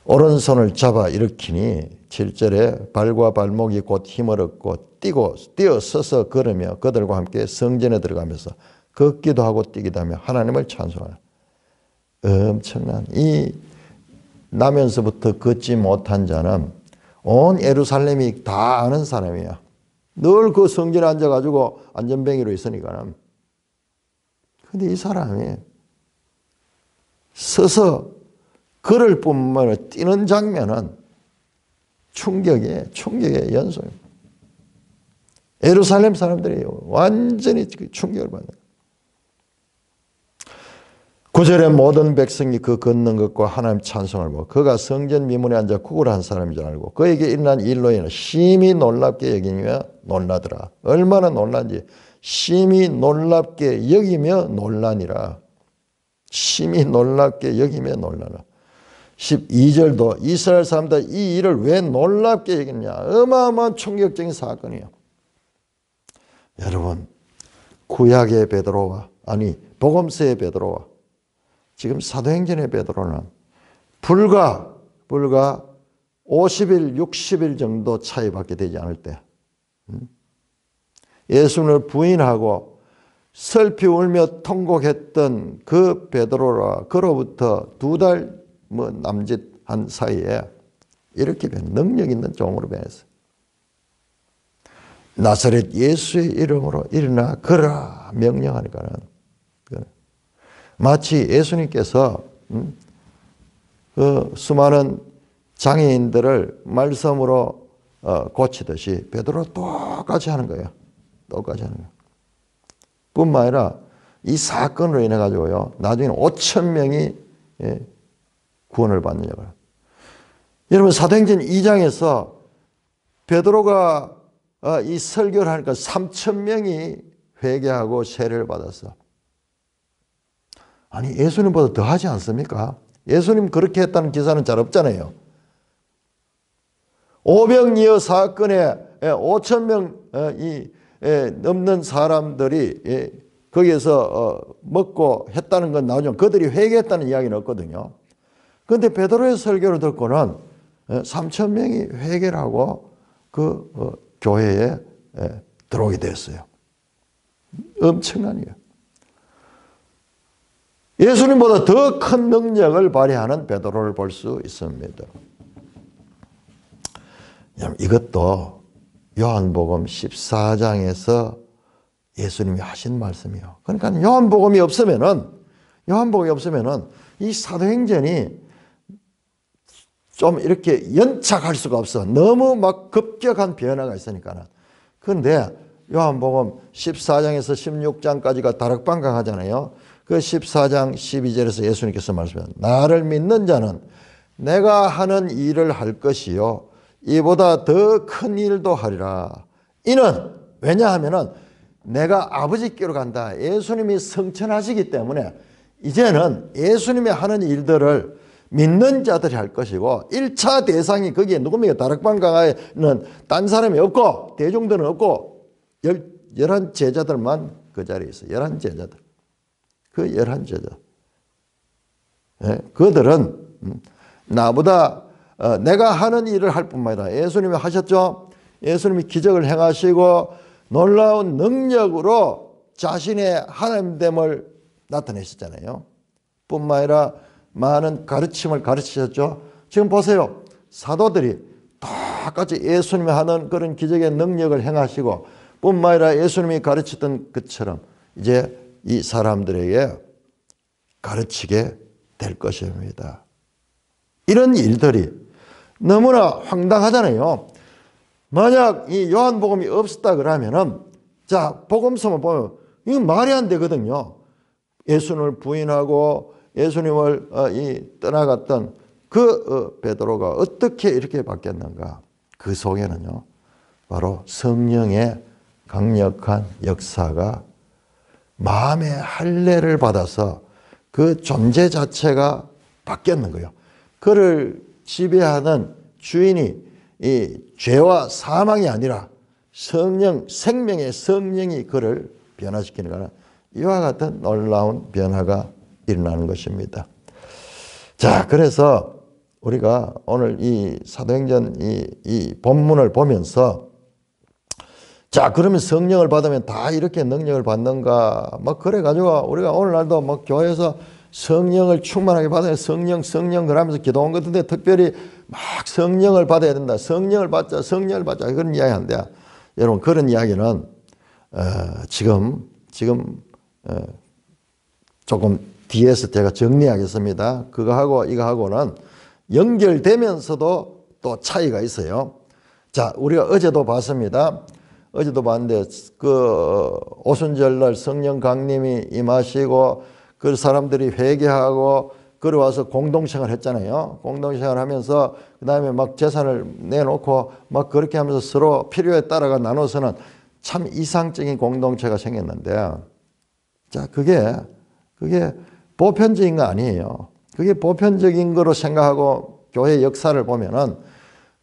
오른손을 잡아 일으키니 7절에 발과 발목이 곧 힘을 얻고 뛰어 서서 걸으며 그들과 함께 성전에 들어가면서 걷기도 하고 뛰기도 하며 하나님을 찬송하라. 엄청난 이 나면서부터 걷지 못한 자는 온 예루살렘이 다 아는 사람이야. 늘 그 성전에 앉아가지고 안전뱅이로 있으니까는. 근데 이 사람이 서서 걸을 뿐만 아니라 뛰는 장면은 충격의 연속입니다. 예루살렘 사람들이 완전히 충격을 받는 거예요. 9절에 모든 백성이 그 걷는 것과 하나님 찬송을 보고 그가 성전 미문에 앉아 구걸한 사람인 줄 알고 그에게 일어난 일로 인해 심히 놀랍게 여기며 놀라더라. 얼마나 놀란지 심히 놀랍게 여기며 놀라니라. 심히 놀랍게 여기며 놀라라. 12절도 이스라엘 사람들 이 일을 왜 놀랍게 여겼냐. 어마어마한 충격적인 사건이에요. 여러분 구약의 베드로와 복음서의 베드로와 지금 사도행전의 베드로는 불과 50일 60일 정도 차이밖에 되지 않을 때 예수님을 부인하고 슬피 울며 통곡했던 그 베드로라 그로부터 2달 남짓한 사이에 이렇게 능력 있는 종으로 변했어요. 나사렛 예수의 이름으로 일어나 걸어라 명령하니까는 마치 예수님께서 그 수많은 장애인들을 말씀으로 고치듯이 베드로 똑같이 하는 거예요. 똑같이 하는 거예요. 뿐만 아니라 이 사건으로 인해 가지고요 나중에는 5천 명이 구원을 받는 역을. 여러분 사도행전 2장에서 베드로가 이 설교를 하니까 3천 명이 회개하고 세례를 받았어. 아니 예수님보다 더 하지 않습니까? 예수님 그렇게 했다는 기사는 잘 없잖아요. 오병이어 사건에 5천 명이 넘는 사람들이 거기에서 먹고 했다는 건 나오지만 그들이 회개했다는 이야기는 없거든요. 그런데 베드로의 설교를 듣고는 3천 명이 회개를 하고 그 교회에 들어오게 됐어요. 엄청난 일. 예수님보다 더 큰 능력을 발휘하는 베드로를 볼 수 있습니다. 이것도 요한복음 14장에서 예수님이 하신 말씀이요. 그러니까 요한복음이 없으면은 이 사도행전이 좀 이렇게 연착할 수가 없어. 너무 막 급격한 변화가 있으니까는. 그런데 요한복음 14장에서 16장까지가 다락방강 하잖아요. 그 14장 12절에서 예수님께서 말씀하셨습니다. 나를 믿는 자는 내가 하는 일을 할 것이요 이보다 더 큰 일도 하리라. 이는 왜냐하면은 내가 아버지께로 간다. 예수님이 성천하시기 때문에 이제는 예수님이 하는 일들을 믿는 자들이 할 것이고 1차 대상이 거기에 누굽니까? 다락방강에는 딴 사람이 없고 대중들은 없고 11 제자들만 그 자리에 있어요. 11 제자들. 그 11 제자. 예? 그들은 나보다 내가 하는 일을 할 뿐만 아니라 예수님이 하셨죠. 예수님이 기적을 행하시고 놀라운 능력으로 자신의 하나님됨을 나타내셨잖아요. 뿐만 아니라 많은 가르침을 가르치셨죠. 지금 보세요. 사도들이 똑같이 예수님이 하는 그런 기적의 능력을 행하시고 뿐만 아니라 예수님이 가르쳤던 것처럼 이제 이 사람들에게 가르치게 될 것입니다. 이런 일들이 너무나 황당하잖아요. 만약 이 요한복음이 없었다 그러면은 자 복음서만 보면 이건 말이 안 되거든요. 예수님을 부인하고 예수님을 떠나갔던 그 베드로가 어떻게 이렇게 바뀌었는가? 그 속에는요 바로 성령의 강력한 역사가 마음의 할례를 받아서 그 존재 자체가 바뀌었는 거예요. 그를 지배하는 주인이 이 죄와 사망이 아니라 성령, 생명의 성령이 그를 변화시키는 거는 이와 같은 놀라운 변화가 일어나는 것입니다. 자, 그래서 우리가 오늘 이 사도행전 이 본문을 보면서 자, 그러면 성령을 받으면 다 이렇게 능력을 받는가? 막 그래가지고 우리가 오늘날도 막 교회에서 성령을 충만하게 받아야 성령 그러면서 기도한 것 같은데 특별히 막 성령을 받아야 된다. 성령을 받자. 그런 이야기 한대. 여러분, 그런 이야기는, 지금, 조금 뒤에서 제가 정리하겠습니다. 그거하고 이거하고는 연결되면서도 또 차이가 있어요. 자, 우리가 어제도 봤습니다. 어제도 봤는데 그 오순절날 성령 강림이 임하시고 그 사람들이 회개하고 걸어와서 공동생활 했잖아요. 공동생활 하면서 그 다음에 막 재산을 내놓고 막 그렇게 하면서 서로 필요에 따라가 나눠서는 참 이상적인 공동체가 생겼는데 자, 그게 보편적인 거 아니에요. 그게 보편적인 거로 생각하고 교회 역사를 보면은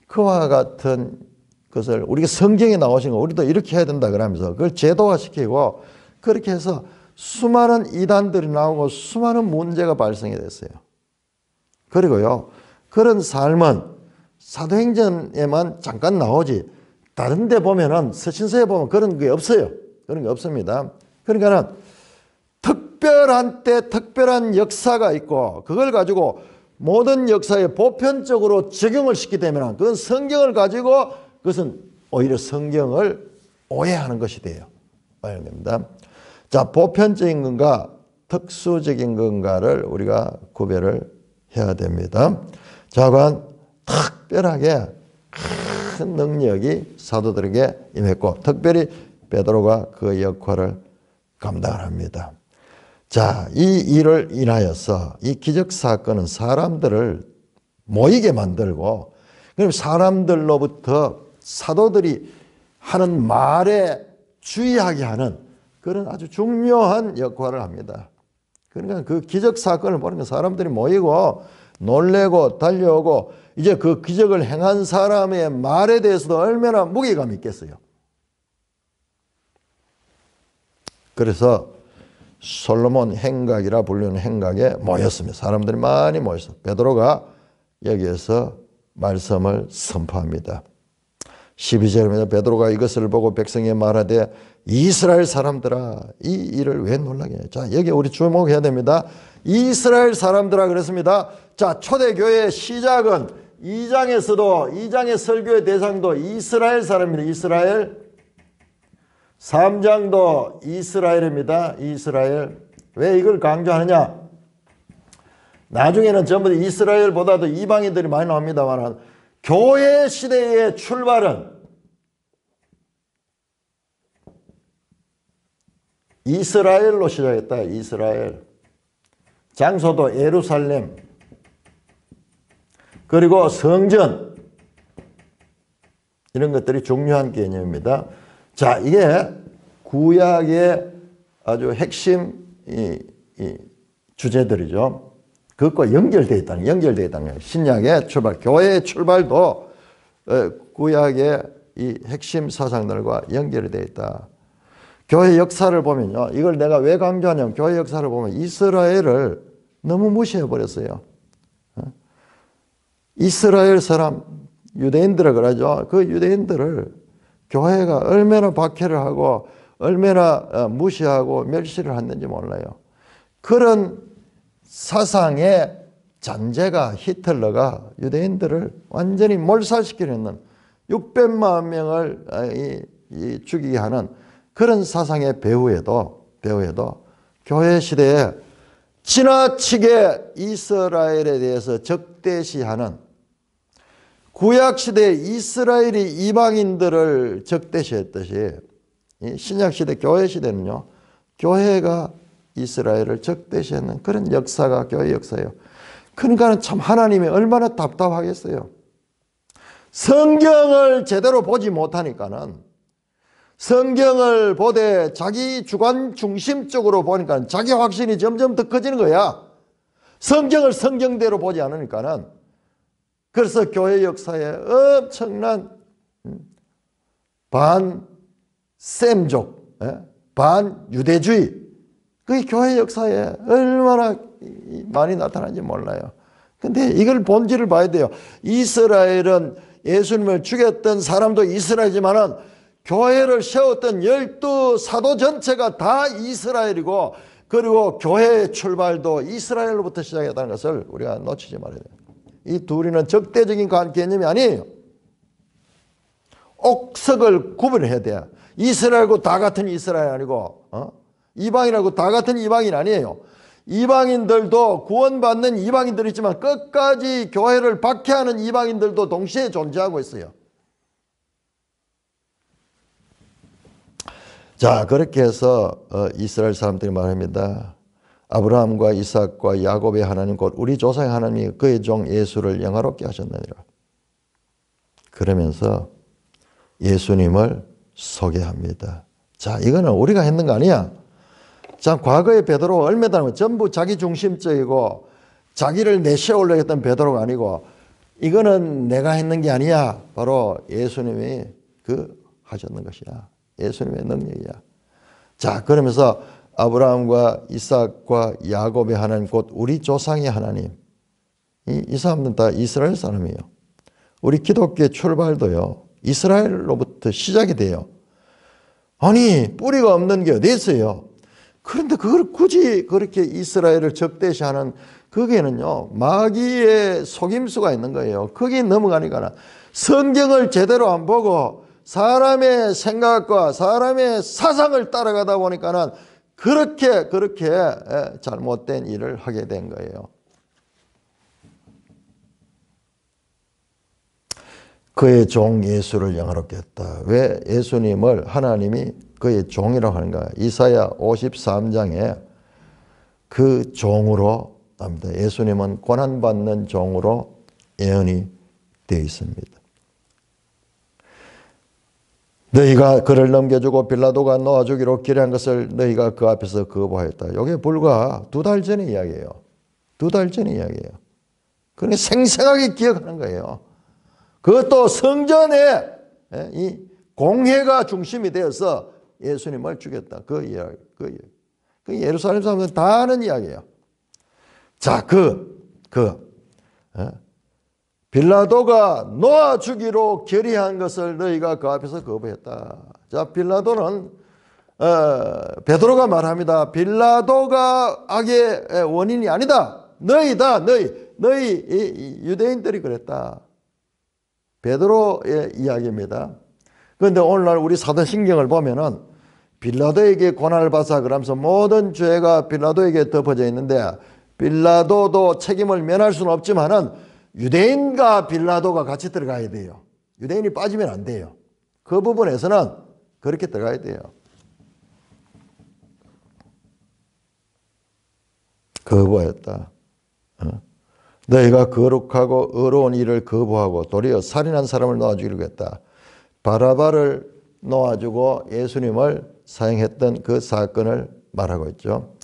그와 같은 것을 우리가 성경에 나오신 거 우리도 이렇게 해야 된다 그러면서 그걸 제도화시키고 그렇게 해서 수많은 이단들이 나오고 수많은 문제가 발생이 됐어요. 그리고요, 그런 삶은 사도행전에만 잠깐 나오지 다른 데 보면은 서신서에 보면 그런 게 없어요. 그런 게 없습니다. 그러니까는 특별한 때 특별한 역사가 있고 그걸 가지고 모든 역사에 보편적으로 적용을 시키게 되면 그건 성경을 가지고 그것은 오히려 성경을 오해하는 것이 돼요. 오해하는 겁니다. 자, 보편적인 건가 특수적인 건가를 우리가 구별을 해야 됩니다. 자, 그건 특별하게 큰 능력이 사도들에게 임했고 특별히 베드로가 그 역할을 감당을 합니다. 자, 이 일을 인하여서 이 기적사건은 사람들을 모이게 만들고 그럼 사람들로부터 사도들이 하는 말에 주의하게 하는 그런 아주 중요한 역할을 합니다. 그러니까 그 기적사건을 보니까 사람들이 모이고 놀래고 달려오고 이제 그 기적을 행한 사람의 말에 대해서도 얼마나 무게감이 있겠어요. 그래서 솔로몬 행각이라 불리는 행각에 모였습니다. 사람들이 많이 모였어요. 베드로가 여기에서 말씀을 선포합니다. 12절입니다. 베드로가 이것을 보고 백성에 말하되 이스라엘 사람들아 이 일을 왜 놀라게 해? 자, 여기 우리 주목해야 됩니다. 이스라엘 사람들아 그랬습니다. 자, 초대교회의 시작은 2장에서도 2장의 설교의 대상도 이스라엘 사람입니다. 이스라엘. 3장도 이스라엘입니다. 이스라엘. 왜 이걸 강조하느냐? 나중에는 전부 이스라엘보다도 이방인들이 많이 나옵니다만 교회 시대의 출발은 이스라엘로 시작했다. 이스라엘. 장소도 예루살렘. 그리고 성전. 이런 것들이 중요한 개념입니다. 자, 이게 구약의 아주 핵심 주제들이죠. 그것과 연결되어 있다는 거예요. 신약의 출발, 교회의 출발도 구약의 이 핵심 사상들과 연결이 되어 있다. 교회 역사를 보면요. 이걸 내가 왜 강조하냐면 교회 역사를 보면 이스라엘을 너무 무시해 버렸어요. 이스라엘 사람, 유대인들을 그러죠. 그 유대인들을 교회가 얼마나 박해를 하고 얼마나 무시하고 멸시를 했는지 몰라요. 그런 사상의 잔재가 히틀러가 유대인들을 완전히 몰살시키려는 600만 명을 죽이게 하는 그런 사상의 배후에도 교회 시대에 지나치게 이스라엘에 대해서 적대시하는 구약시대 이스라엘이 이방인들을 적대시했듯이 신약시대 교회시대는요. 교회가 이스라엘을 적대시하는 그런 역사가 교회 역사예요. 그러니까 참 하나님이 얼마나 답답하겠어요. 성경을 제대로 보지 못하니까는 성경을 보되 자기 주관 중심적으로 보니까 자기 확신이 점점 더 커지는 거야. 성경을 성경대로 보지 않으니까는. 그래서 교회 역사에 엄청난 반셈족, 반유대주의, 그게 교회 역사에 얼마나 많이 나타나는지 몰라요. 근데 이걸 본질을 봐야 돼요. 이스라엘은 예수님을 죽였던 사람도 이스라엘이지만은 교회를 세웠던 12사도 전체가 다 이스라엘이고, 그리고 교회의 출발도 이스라엘로부터 시작했다는 것을 우리가 놓치지 말아야 돼요. 이 둘이는 적대적인 개념이 아니에요. 옥석을 구분해야 돼요. 이스라엘하고 다 같은 이스라엘 아니고 이방인하고 다 같은 이방인 아니에요. 이방인들도 구원받는 이방인들이 있지만 끝까지 교회를 박해하는 이방인들도 동시에 존재하고 있어요. 자, 그렇게 해서 이스라엘 사람들이 말합니다. 아브라함과 이삭과 야곱의 하나님 곧 우리 조상의 하나님이 그의 종 예수를 영화롭게 하셨느니라. 그러면서 예수님을 소개합니다. 자, 이거는 우리가 했는 거 아니야. 자, 과거의 베드로가 얼마나 전부 자기 중심적이고 자기를 내세우려고 했던 베드로가 아니고 이거는 내가 했는 게 아니야. 바로 예수님이 하셨는 것이야. 예수님의 능력이야. 자, 그러면서 아브라함과 이삭과 야곱의 하나님 곧 우리 조상의 하나님. 이 사람들은 다 이스라엘 사람이에요. 우리 기독교의 출발도요. 이스라엘로부터 시작이 돼요. 아니, 뿌리가 없는 게 어디 있어요? 그런데 그걸 굳이 그렇게 이스라엘을 적대시하는 거기에는요, 마귀의 속임수가 있는 거예요. 거기 넘어가니까 성경을 제대로 안 보고 사람의 생각과 사람의 사상을 따라가다 보니까는 그렇게 잘못된 일을 하게 된 거예요. 그의 종 예수를 영화롭게 했다. 왜 예수님을 하나님이 그의 종이라고 하는가? 이사야 53장에 그 종으로 합니다. 예수님은 고난받는 종으로 예언이 되어 있습니다. 너희가 그를 넘겨주고 빌라도가 놓아주기로 기뢰한 것을 너희가 그 앞에서 거부하였다. 이게 불과 2달 전의 이야기예요. 2달 전의 이야기예요. 그러니까 생생하게 기억하는 거예요. 그것도 성전에 이 공회가 중심이 되어서 예수님을 죽였다. 그 이야기. 그 예루살렘 사람들은 다 아는 이야기예요. 자, 빌라도가 놓아주기로 결의한 것을 너희가 그 앞에서 거부했다. 자, 빌라도는 베드로가 말합니다. 빌라도가 악의 원인이 아니다. 너희 유대인들이 그랬다. 베드로의 이야기입니다. 그런데 오늘날 우리 사도신경을 보면은 빌라도에게 고난을 받아 그러면서 모든 죄가 빌라도에게 덮어져 있는데 빌라도도 책임을 면할 수는 없지만은 유대인과 빌라도가 같이 들어가야 돼요. 유대인이 빠지면 안 돼요. 그 부분에서는 그렇게 들어가야 돼요. 거부하였다. 너희가 거룩하고 의로운 일을 거부하고 도리어 살인한 사람을 놓아주기로 했다. 바라바를 놓아주고 예수님을 사형했던 그 사건을 말하고 있죠.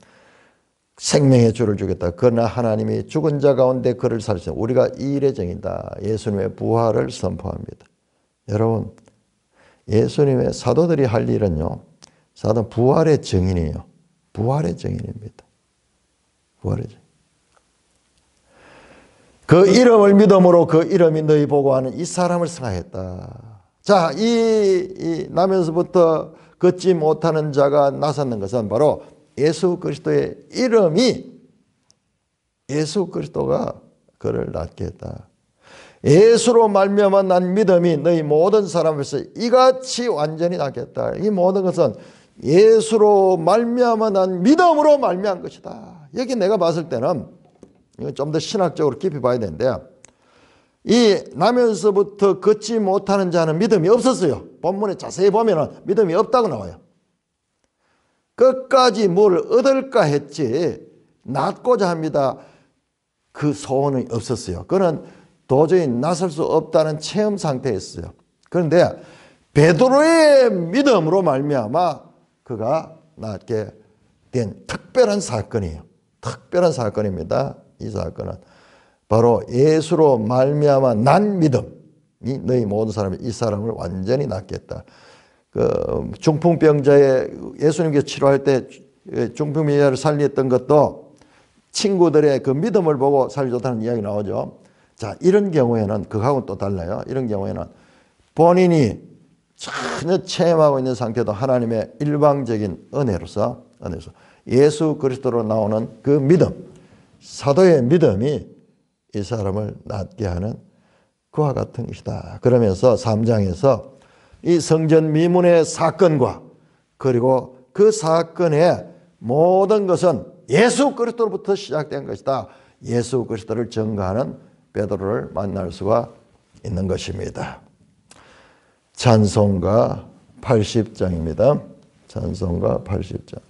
생명의 주를 주겠다. 그러나 하나님이 죽은 자 가운데 그를 살리시다. 우리가 이 일의 정이다. 예수님의 부활을 선포합니다. 여러분, 예수님의 사도들이 할 일은요, 사도는 부활의 증인이에요. 부활의 증인입니다. 부활의 증인. 그 이름을 믿음으로 그 이름이 너희 보고 하는 이 사람을 승하였다. 자, 이 나면서부터 걷지 못하는 자가 나섰는 것은 바로 예수 그리스도의 이름이 예수 그리스도가 그를 낫게 했다. 예수로 말미암아 난 믿음이 너희 모든 사람에서 이같이 완전히 낫게 했다. 이 모든 것은 예수로 말미암아 난 믿음으로 말미암은 것이다. 여기 내가 봤을 때는 이건 좀 더 신학적으로 깊이 봐야 되는데 이 나면서부터 걷지 못하는 자는 믿음이 없었어요. 본문에 자세히 보면 믿음이 없다고 나와요. 끝까지 뭘 얻을까 했지 낫고자 합니다. 그 소원이 없었어요. 그는 도저히 나설 수 없다는 체험 상태였어요. 그런데 베드로의 믿음으로 말미암아 그가 낫게 된 특별한 사건이에요. 특별한 사건입니다. 이 사건은 바로 예수로 말미암아 난 믿음이 너희 모든 사람이 이 사람을 완전히 낫겠다. 그 중풍병자의 예수님께서 치료할 때 중풍병자를 살렸던 것도 친구들의 그 믿음을 보고 살려줬다는 이야기 나오죠. 자, 이런 경우에는 그하고는 또 달라요. 이런 경우에는 본인이 전혀 체험하고 있는 상태도 하나님의 일방적인 은혜로서 예수 그리스도로 나오는 그 믿음, 사도의 믿음이 이 사람을 낫게 하는 그와 같은 것이다. 그러면서 3장에서 이 성전 미문의 사건과 그리고 그 사건의 모든 것은 예수 그리스도로부터 시작된 것이다. 예수 그리스도를 증거하는 베드로를 만날 수가 있는 것입니다. 찬송가 80장입니다. 찬송가 80장.